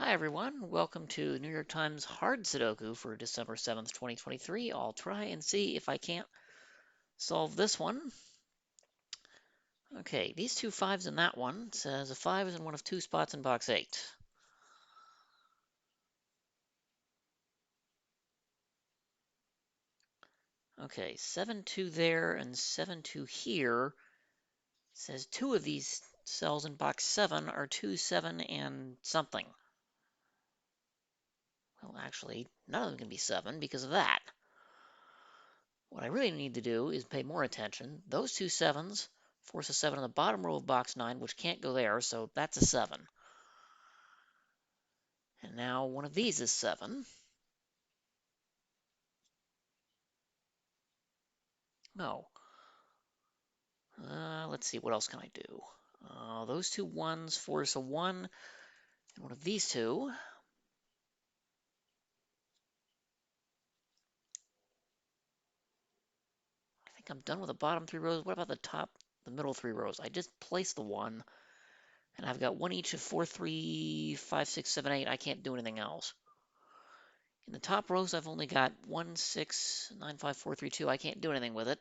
Hi everyone, welcome to New York Times Hard Sudoku for December 7th, 2023. I'll try and see if I can't solve this one. Okay, these two fives in that one says a 5 is in one of two spots in box 8. Okay, 7-2 there and 7-2 here says two of these cells in box 7 are 2, 7, and something. Well, actually, none of them can be 7 because of that. What I really need to do is pay more attention. Those two 7s force a 7 in the bottom row of box 9, which can't go there, so that's a 7. And now one of these is 7. No. Let's see, what else can I do? Those two 1s force a 1, and one of these two. I think I'm done with the bottom 3 rows. What about the middle 3 rows? I just placed the 1, and I've got one each of 4, 3, 5, 6, 7, 8. I can't do anything else. In the top rows, I've only got 1, 6, 9, 5, 4, 3, 2. I can't do anything with it.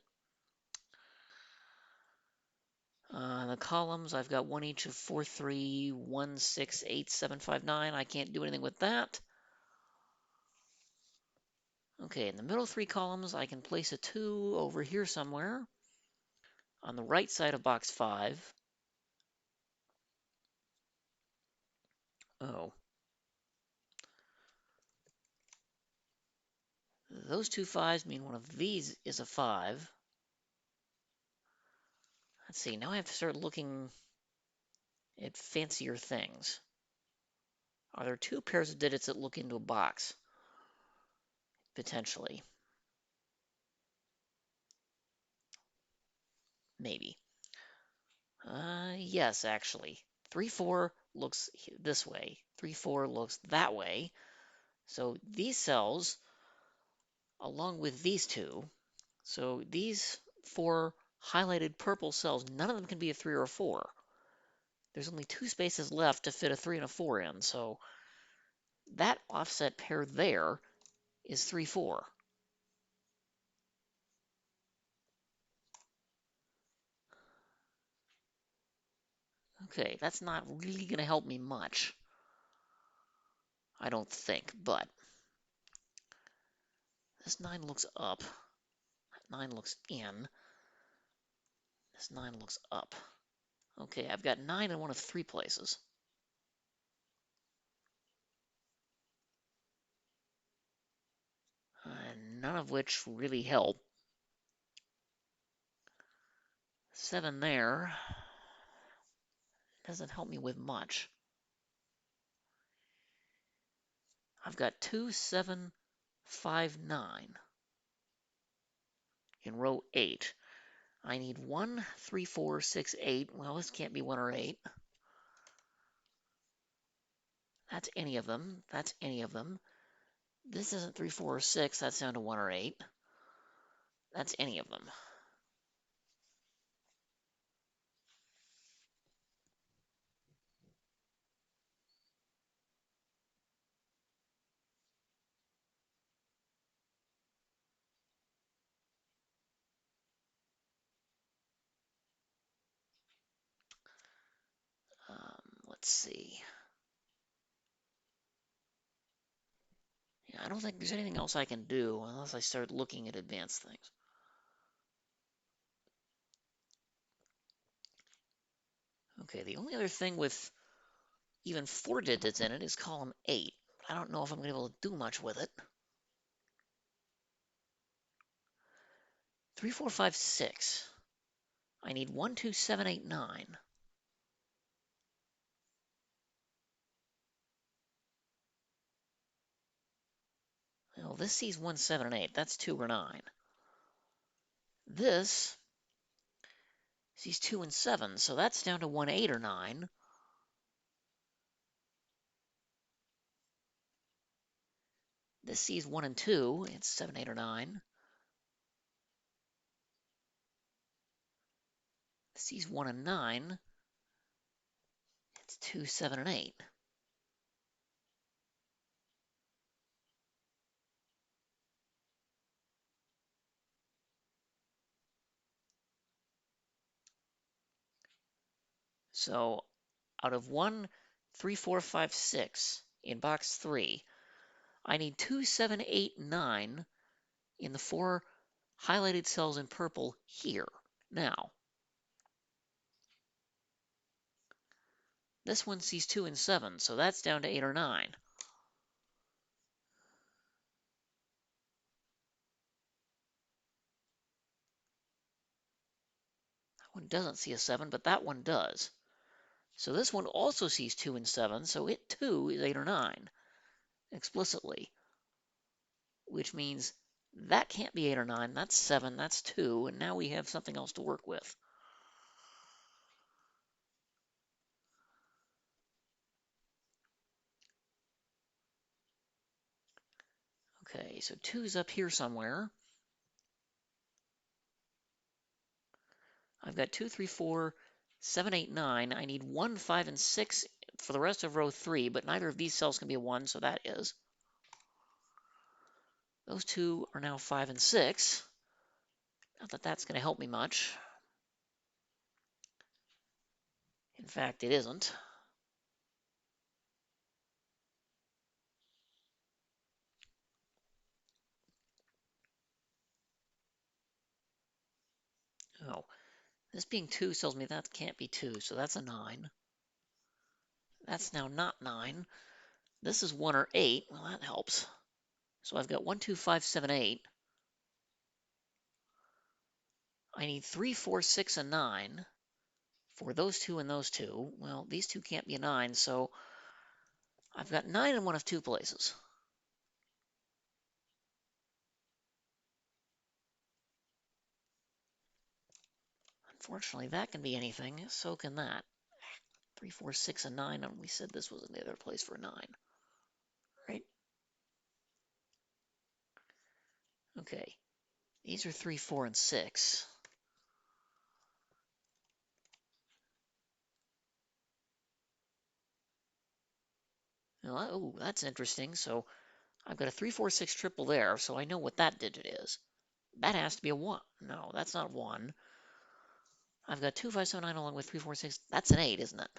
In the columns, I've got one each of 4, 3, 1, 6, 8, 7, 5, 9. I can't do anything with that. Okay, in the middle 3 columns, I can place a 2 over here somewhere on the right side of box 5. Oh. Those two 5s mean one of these is a 5. Let's see, now I have to start looking at fancier things. Are there two pairs of digits that look into a box? Potentially. Maybe. Yes, actually. 3, 4 looks this way. 3, 4 looks that way. So these cells, along with these two, so these 4 highlighted purple cells, none of them can be a 3 or a 4. There's only 2 spaces left to fit a 3 and a 4 in, so that offset pair there is 3, 4. Okay, that's not really going to help me much, I don't think, but this 9 looks up, that 9 looks in, this 9 looks up. Okay, I've got 9 in one of 3 places. None of which really help. 7 there doesn't help me with much. I've got 2, 7, 5, 9 in row 8. I need 1, 3, 4, 6, 8. Well, this can't be 1 or 8. That's any of them. That's any of them. This isn't 3, 4, or 6. That's down to 1 or 8. That's any of them. Let's see. Yeah, I don't think there's anything else I can do unless I start looking at advanced things. Okay, the only other thing with even 4 digits in it is column 8. I don't know if I'm going to be able to do much with it. 3, 4, 5, 6. I need 1, 2, 7, 8, 9. Well, this sees 1, 7, and 8. That's 2 or 9. This sees 2 and 7, so that's down to 1, 8 or 9. This sees 1 and 2. It's 7, 8, or 9. This sees 1 and 9. It's 2, 7, and 8. So out of 1, 3, 4, 5, 6 in box 3, I need 2, 7, 8, 9 in the 4 highlighted cells in purple here. Now, this one sees 2 and 7, so that's down to 8 or 9. That one doesn't see a 7, but that one does. So this one also sees 2 and 7, so it too is 8 or 9 explicitly, which means that can't be 8 or 9. That's 7, that's 2, and now we have something else to work with. Okay, so 2 is up here somewhere. I've got 2, 3, 4, 7, 8, 9. I need 1, 5, and 6 for the rest of row 3, but neither of these cells can be a 1, so that is. Those two are now 5 and 6. Not that that's going to help me much. In fact, it isn't. Oh, this being 2 tells me that can't be 2, so that's a 9. That's now not 9. This is 1 or 8. Well, that helps. So I've got 1, 2, 5, 7, 8. I need 3, 4, 6, and 9 for those two and those two. Well, these two can't be a 9, so I've got 9 in one of 2 places. Unfortunately, that can be anything. So can that. 3, 4, 6, and 9. And we said this was the other place for 9. Right? Okay. These are 3, 4, and 6. Now, oh, that's interesting. So I've got a 3, 4, 6 triple there, so I know what that digit is. That has to be a 1. No, that's not 1. I've got 2, 5, 7, 9 along with 3, 4, 6. That's an 8, isn't it?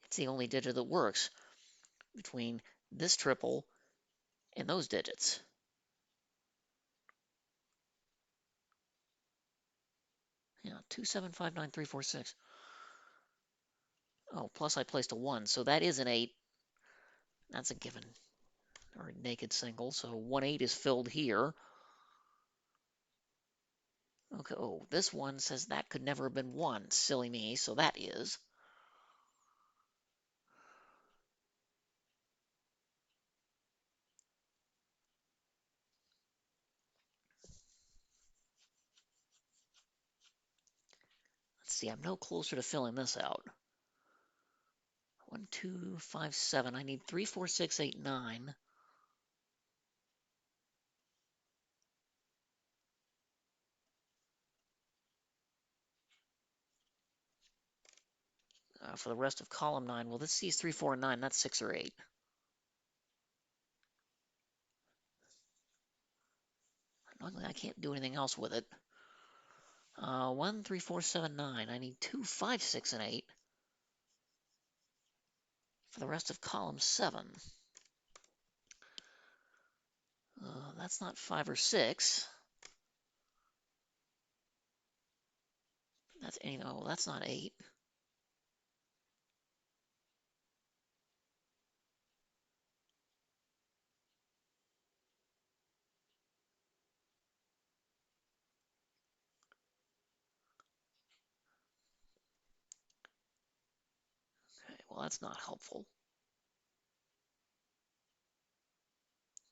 It's the only digit that works between this triple and those digits. Yeah, 2, 7, 5, 9, 3, 4, 6. Oh, plus I placed a 1, so that is an 8. That's a given, or a naked single, so 1, 8 is filled here. Okay, oh, this one says that could never have been 1. Silly me, so that is. Let's see, I'm no closer to filling this out. 1, 2, 5, 7. I need 3, 4, 6, 8, 9. For the rest of column 9. Well, this sees 3, 4, and 9. That's 6 or 8. I can't do anything else with it. 1, 3, 4, 7, 9. I need 2, 5, 6, and 8 for the rest of column 7. That's not 5 or 6. That's oh, that's not 8. Okay, well, that's not helpful.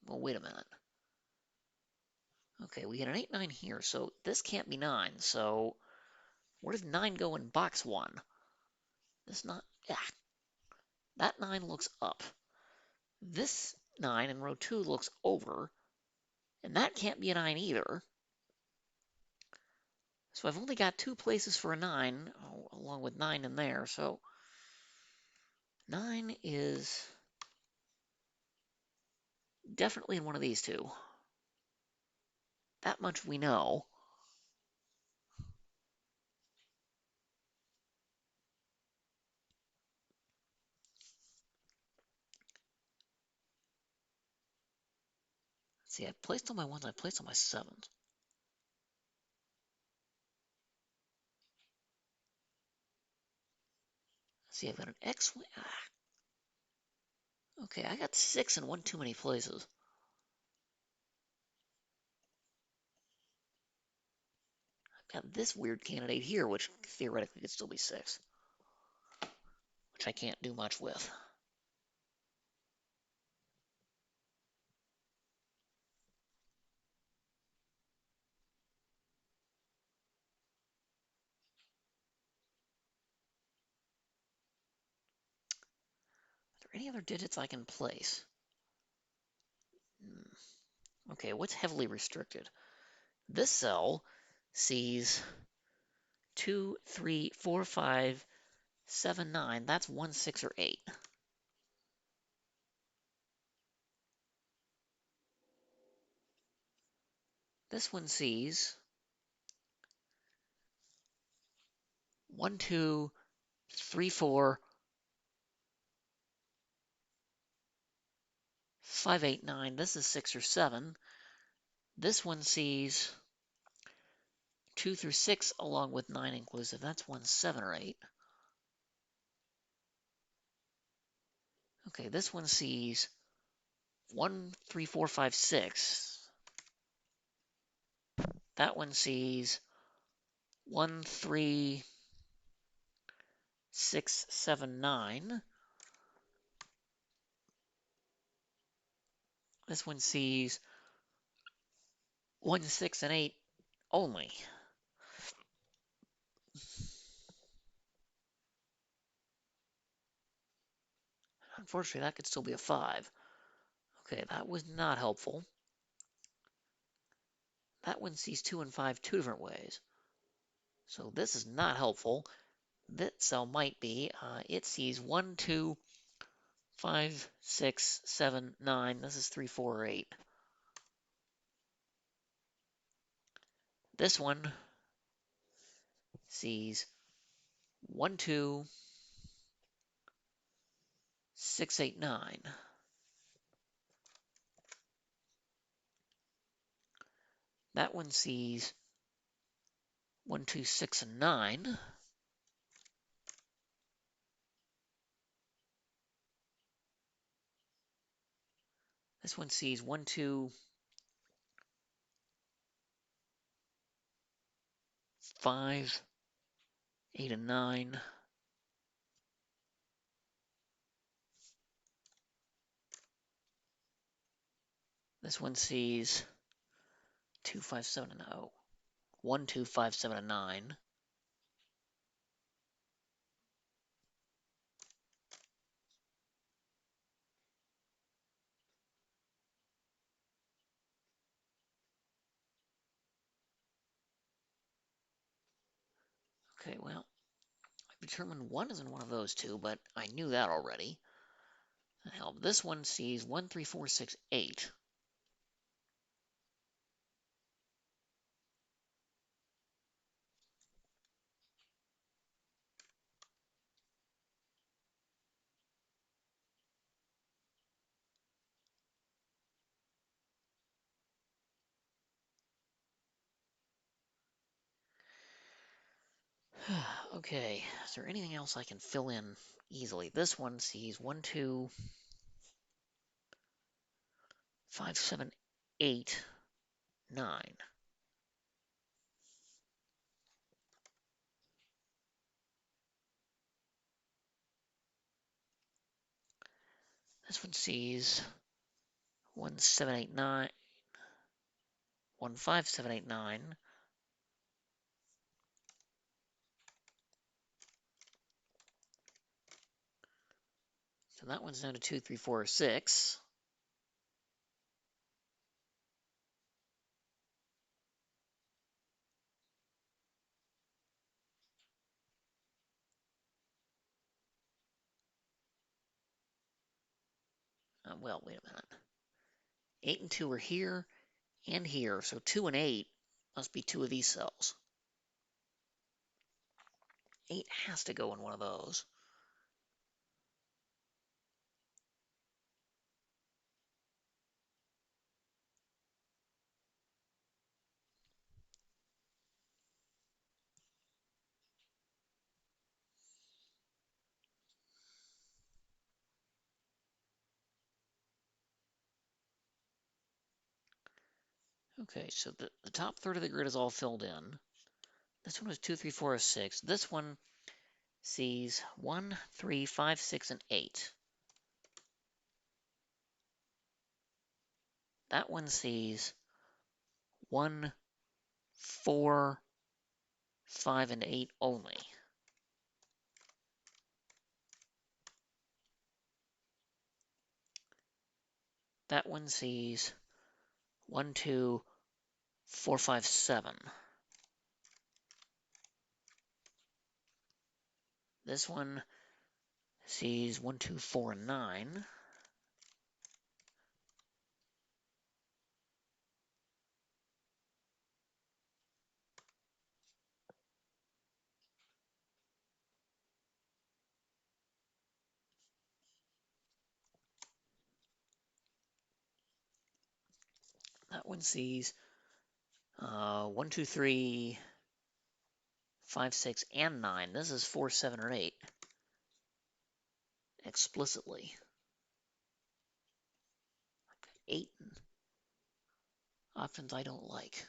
Well, wait a minute. Okay, we get an 8, 9 here, so this can't be 9. So where did 9 go in box 1? This not, yeah, that 9 looks up. This 9 in row 2 looks over, and that can't be a 9 either. So I've only got 2 places for a 9, along with 9 in there. So 9 is definitely in one of these two. That much we know. See, I've placed on my ones, I've placed on my sevens. See, I've got an X. Okay, I got 6 in one too many places. I've got this weird candidate here, which theoretically could still be 6, which I can't do much with. Are there any other digits I can place? Okay, what's heavily restricted? This cell sees 2, 3, 4, 5, 7, 9. That's 1, 6, or 8. This one sees 1, 2, 3, 4, 5, 8, 9. This is 6 or 7. This one sees 2 through 6 along with 9 inclusive. That's 1, 7, or 8. Okay, this one sees 1, 3, 4, 5, 6. That one sees 1, 3, 6, 7, 9. This one sees 1, 6, and 8 only. Unfortunately, that could still be a 5. Okay, that was not helpful. That one sees 2 and 5 two different ways. So this is not helpful. This cell might be. It sees 1, 2, 5, 6, 7, 9. This is 3, 4, or 8. This one sees 1, 2, 6, 8, 9. That one sees 1, 2, 6, and 9. This one sees 1, 2, 5, 8, and 9. This one sees 2, 5, 7, and 0. 1, 2, 5, 7, and 9. Okay, well, I've determined 1 is in one of those two, but I knew that already. Now, this one sees 1, 3, 4, 6, 8. Okay, is there anything else I can fill in easily? This one sees 1, 2, 5, 7, 8, 9. This one sees 1, 7, 8, 9. 1, 5, 7, 8, 9. So that one's down to 2, 3, 4, 6. Well, wait a minute. 8 and 2 are here and here, so 2 and 8 must be 2 of these cells. 8 has to go in one of those. Okay, so the top third of the grid is all filled in. This one was 2, 3, 4, 6. This one sees 1, 3, 5, 6, and 8. That one sees 1, 4, 5, and 8 only. That one sees 1, 2, 4, 5, 7. This one sees 1, 2, 4, and 9. That one sees 1, 2, 3, 5, 6, and 9. This is 4, 7, or 8 explicitly. 8 options I don't like.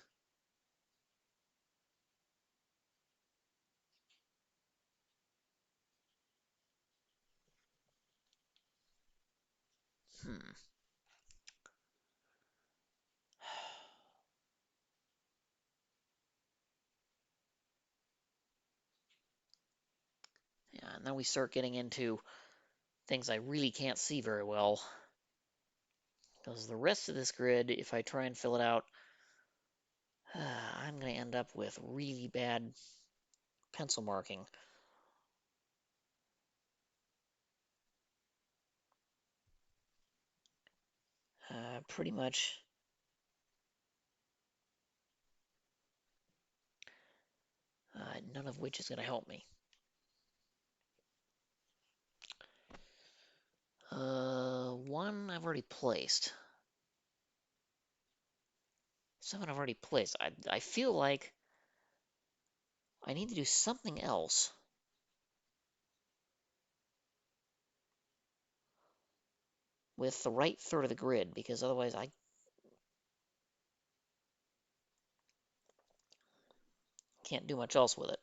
Hmm. Yeah, and then we start getting into things I really can't see very well. Because the rest of this grid, if I try and fill it out, I'm going to end up with really bad pencil marking. Pretty much none of which is going to help me. 1 I've already placed. 7 I've already placed. I feel like I need to do something else with the right third of the grid, because otherwise I can't do much else with it.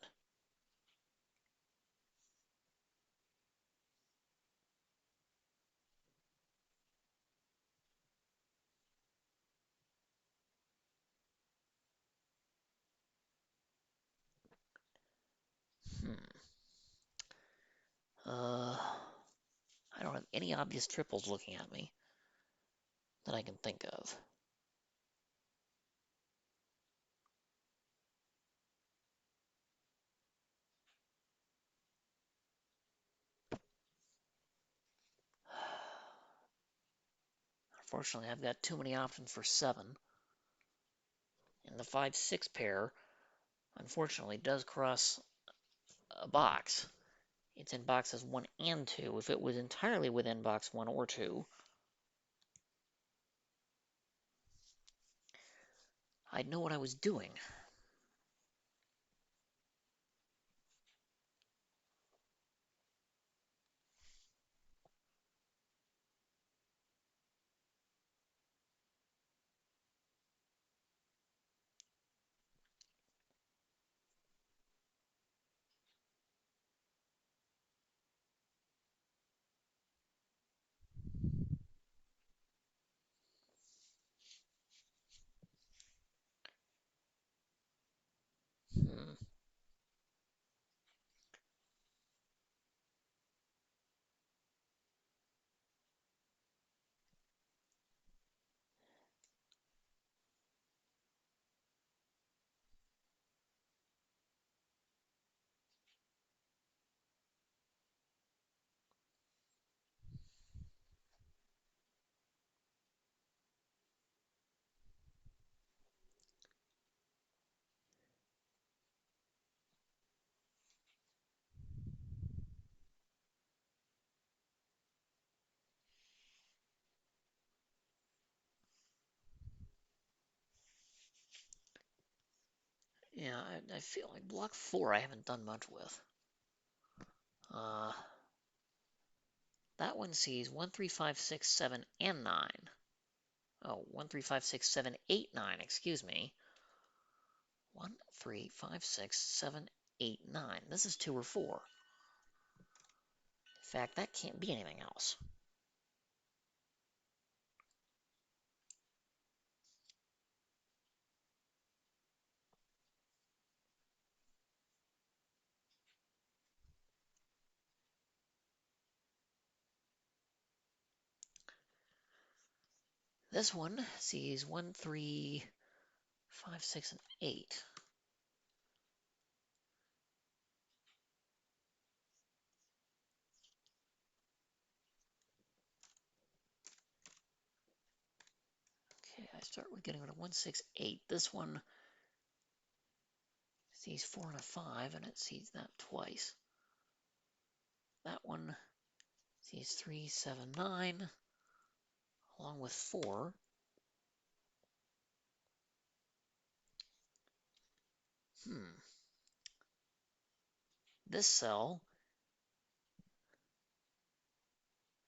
Hmm. I don't have any obvious triples looking at me that I can think of. Unfortunately, I've got too many options for 7. And the 5, 6 pair, unfortunately, does cross a box. It's in boxes 1 and 2. If it was entirely within box 1 or 2, I'd know what I was doing. Hmm. Yeah, I feel like block 4 I haven't done much with. Uh, that one sees 1, 3, 5, 6, 7, and 9. Oh, 1, 3, 5, 6, 7, 8, 9. Excuse me. 1, 3, 5, 6, 7, 8, 9. This is 2 or 4. In fact, that can't be anything else. This one sees 1, 3, 5, 6, and 8. Okay, I start with getting rid of 1, 6, 8. This one sees 4 and a 5, and it sees that twice. That one sees 3, 7, 9, along with 4. This cell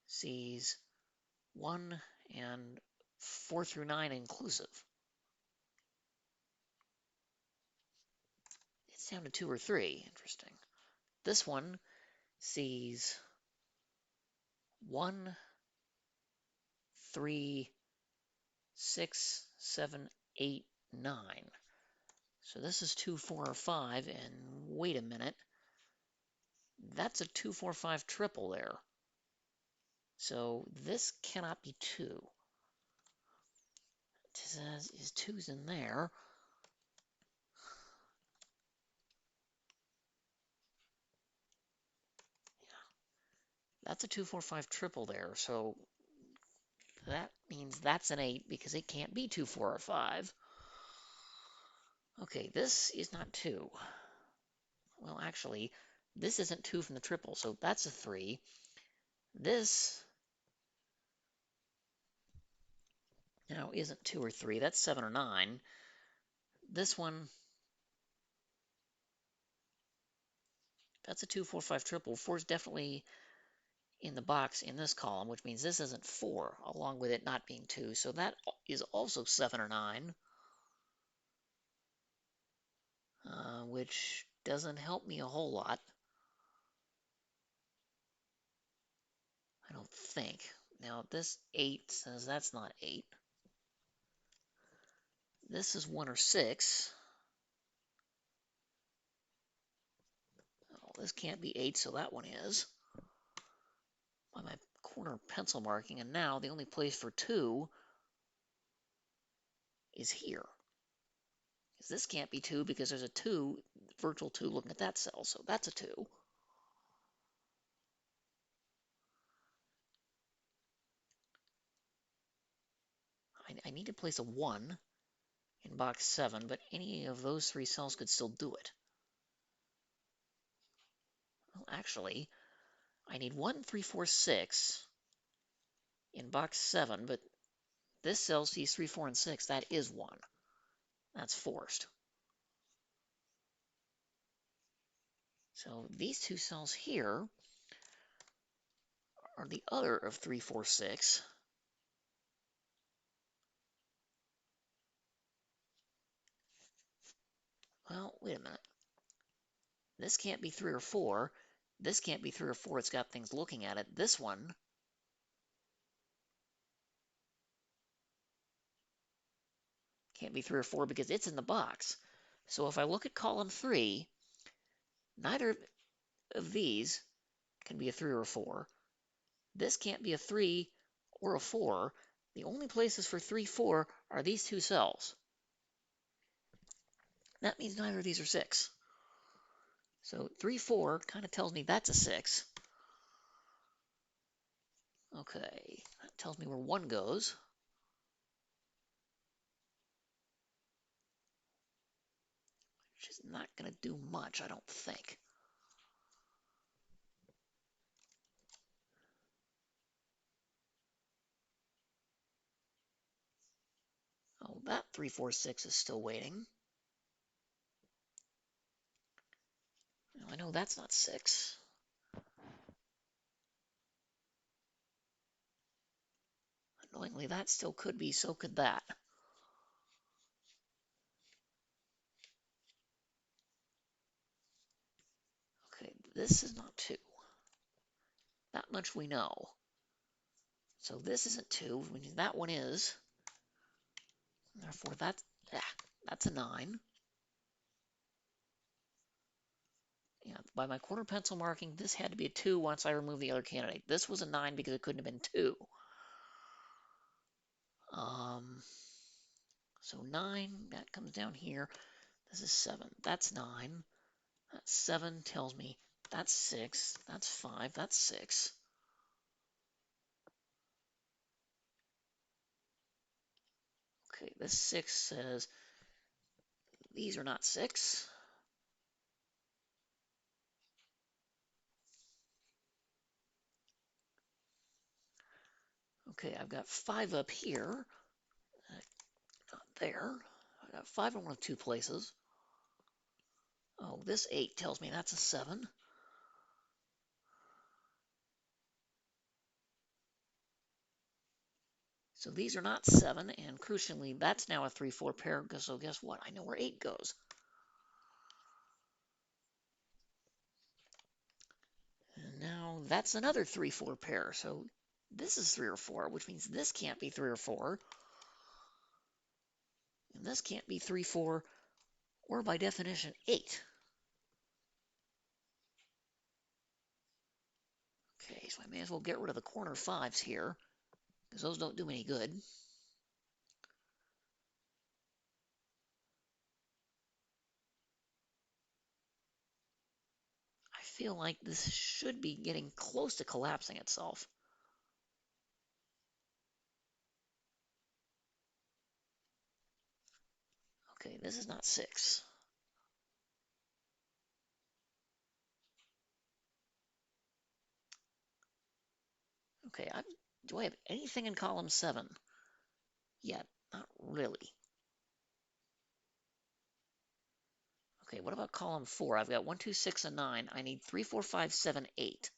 sees 1 and 4 through 9 inclusive. It's down to 2 or 3. Interesting. This one sees 1, 3, 6, 7, 8, 9. So this is 2, 4, or 5. And wait a minute. That's a 2, 4, 5 triple there. So this cannot be 2. It says is 2's in there. That's a 2, 4, 5 triple there. So that means that's an 8 because it can't be 2, 4, or 5. Okay, this is not 2. Well, actually, this isn't 2 from the triple, so that's a 3. This now isn't 2 or 3. That's 7 or 9. This one, that's a 2, 4, 5 triple. 4 is definitely in the box in this column, which means this isn't 4, along with it not being 2. So that is also 7 or 9, which doesn't help me a whole lot. I don't think. Now, this 8 says that's not 8. This is 1 or 6. Oh, this can't be 8, so that one is. By my corner pencil marking, and now the only place for 2 is here. Because this can't be 2 because there's a 2, virtual 2 looking at that cell, so that's a 2. I need to place a 1 in box 7, but any of those 3 cells could still do it. Well, actually, I need 1, 3, 4, 6 in box 7, but this cell sees 3, 4, and 6. That is 1. That's forced. So these 2 cells here are the other of 3, 4, 6. Well, wait a minute. This can't be 3 or 4. This can't be 3 or 4. It's got things looking at it. This one can't be 3 or 4 because it's in the box. So if I look at column 3, neither of these can be a 3 or a 4. This can't be a 3 or a 4. The only places for 3, 4 are these 2 cells. That means neither of these are 6. So 3, 4 kind of tells me that's a 6. Okay, that tells me where 1 goes. Which is not going to do much, I don't think. Oh, that 3, 4, 6 is still waiting. Now, I know that's not 6. Annoyingly, that still could be, so could that. Okay, this is not 2. That much we know. So this isn't 2, which means that one is. Therefore, that's a 9. Yeah, by my corner pencil marking, this had to be a 2 once I removed the other candidate. This was a 9 because it couldn't have been 2. So 9, that comes down here. This is 7. That's 9. That's 7 tells me that's 6. That's 5. That's 6. Okay, this 6 says these are not 6. Okay, I've got 5 up here. Not there. I've got 5 in one of 2 places. Oh, this 8 tells me that's a 7. So these are not 7, and crucially, that's now a 3-4 pair, so guess what? I know where 8 goes. And now that's another 3-4 pair, so this is 3 or 4, which means this can't be 3 or 4. And this can't be 3, 4, or by definition, 8. Okay, so I may as well get rid of the corner 5s here, because those don't do me any good. I feel like this should be getting close to collapsing itself. Okay, this is not 6. Okay, do I have anything in column 7? Yet, not really. Okay, what about column 4? I've got 1, 2, 6, and 9. I need 3, 4, 5, 7, 8.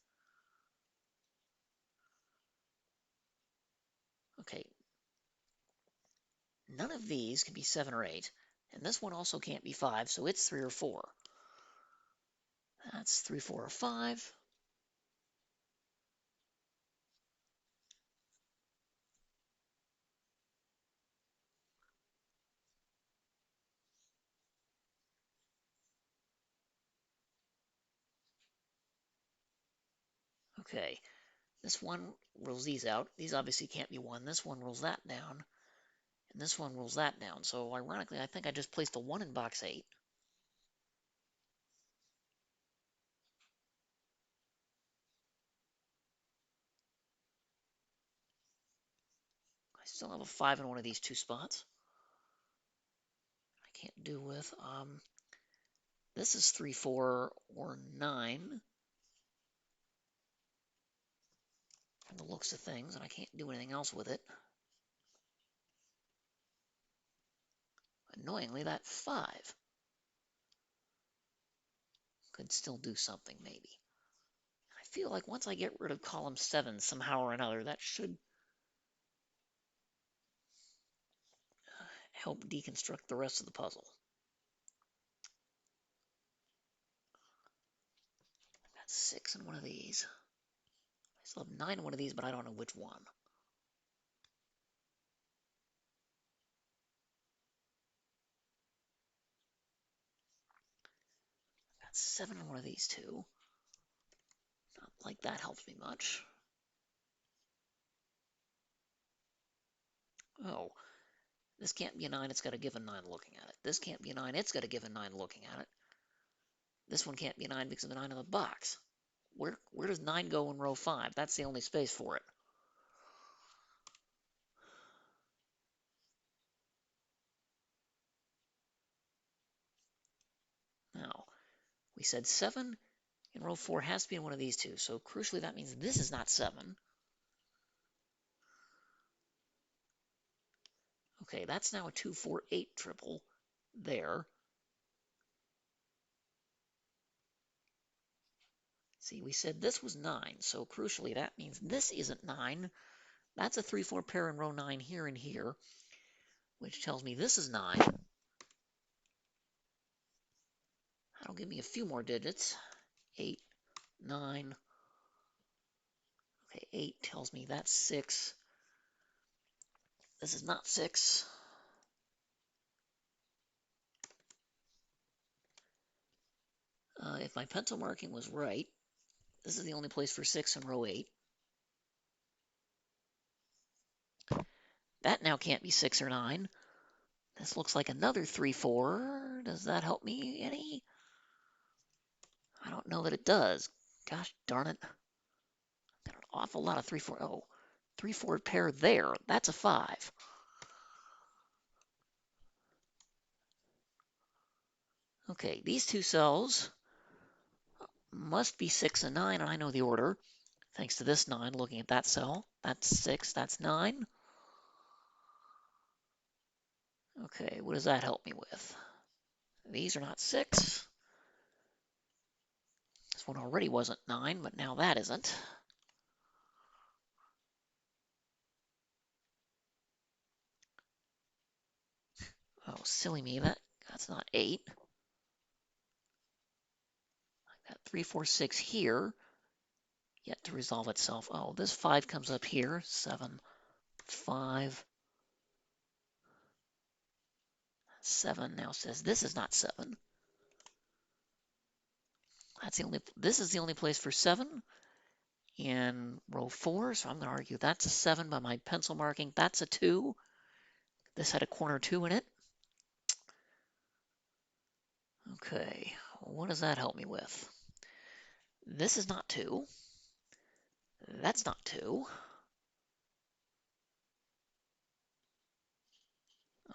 Okay, none of these can be 7 or 8. And this one also can't be 5, so it's 3 or 4. That's 3, 4, or 5. Okay, this one rules these out. These obviously can't be 1. This one rules that down. And this one rules that down. So ironically, I think I just placed a 1 in box 8. I still have a 5 in one of these 2 spots. I can't do with. This is 3, 4, or 9. From the looks of things, and I can't do anything else with it. Annoyingly, that 5 could still do something, maybe. I feel like once I get rid of column 7 somehow or another, that should help deconstruct the rest of the puzzle. I've got 6 in one of these. I still have 9 in one of these, but I don't know which one. I've got 7 in one of these too. Not like that helps me much. Oh, this can't be a 9, it's got to give a 9 looking at it. This can't be a 9, it's got to give a 9 looking at it. This one can't be a 9 because of the 9 in the box. Where does 9 go in row 5? That's the only space for it. Now, we said 7 in row 4 has to be in one of these 2. So crucially, that means this is not 7. Okay, that's now a 2, 4, 8 triple there. See, we said this was 9. So crucially, that means this isn't 9. That's a 3-4 pair in row 9 here and here, which tells me this is 9. That'll give me a few more digits. 8, 9. Okay, 8 tells me that's 6. This is not 6. If my pencil marking was right, this is the only place for 6 in row 8. That now can't be 6 or 9. This looks like another 3, 4. Does that help me any? I don't know that it does. Gosh darn it. Got an awful lot of 3, 4. Oh, 3, 4 pair there. That's a 5. Okay, these two cells must be 6 and 9, and I know the order. Thanks to this 9, looking at that cell. That's 6, that's 9. Okay, what does that help me with? These are not 6. This one already wasn't 9, but now that isn't. Oh, silly me, that's not 8. I've got 3, 4, 6 here, yet to resolve itself. Oh, this 5 comes up here. 7, 5. 7 now says this is not 7. This is the only place for 7 in row 4, so I'm going to argue that's a 7 by my pencil marking. That's a 2. This had a corner 2 in it. Okay, what does that help me with? This is not 2. That's not 2.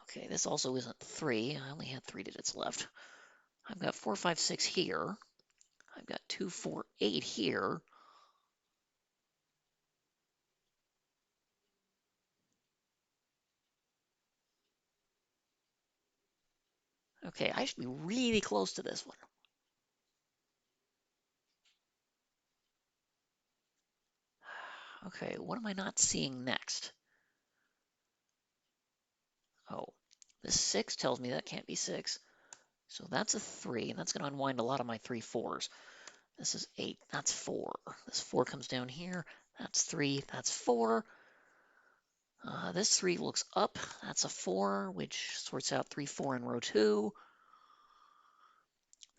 Okay, this also isn't 3. I only had 3 digits left. I've got 4, 5, 6 here. I've got 2, 4, 8 here. Okay, I should be really close to this one. Okay, what am I not seeing next? Oh, this 6 tells me that can't be 6. So that's a 3, and that's going to unwind a lot of my 3, 4s. This is 8, that's 4. This 4 comes down here, that's 3, that's 4. This 3 looks up, that's a 4, which sorts out 3, 4 in row 2.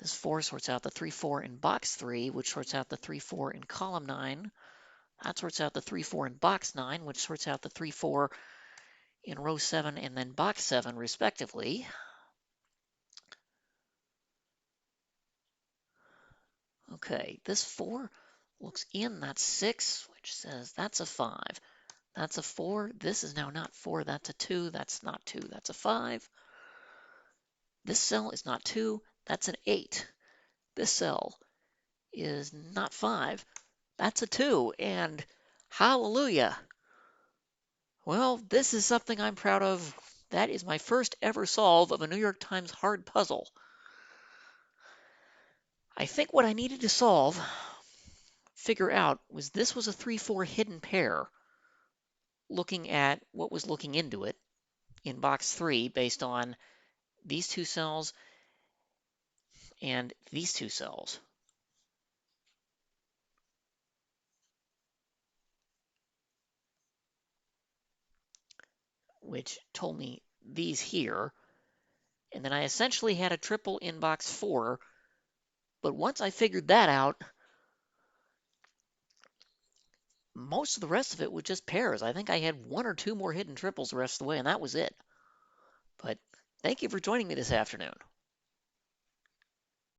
This 4 sorts out the 3, 4 in box 3, which sorts out the 3, 4 in column 9. That sorts out the 3, 4 in box 9, which sorts out the 3, 4 in row 7 and then box 7, respectively. Okay, this 4 looks in, that's 6, which says that's a 5. That's a 4. This is now not 4. That's a 2. That's not 2. That's a 5. This cell is not 2. That's an 8. This cell is not 5. That's a 2. And hallelujah. Well, this is something I'm proud of. That is my first ever solve of a New York Times hard puzzle. I think what I needed to figure out, was this was a 3-4 hidden pair, looking at what was looking into it in box 3 based on these two cells and these two cells, which told me these here. And then I essentially had a triple in box 4. But once I figured that out, most of the rest of it was just pairs. I think I had 1 or 2 more hidden triples the rest of the way, and that was it. But thank you for joining me this afternoon.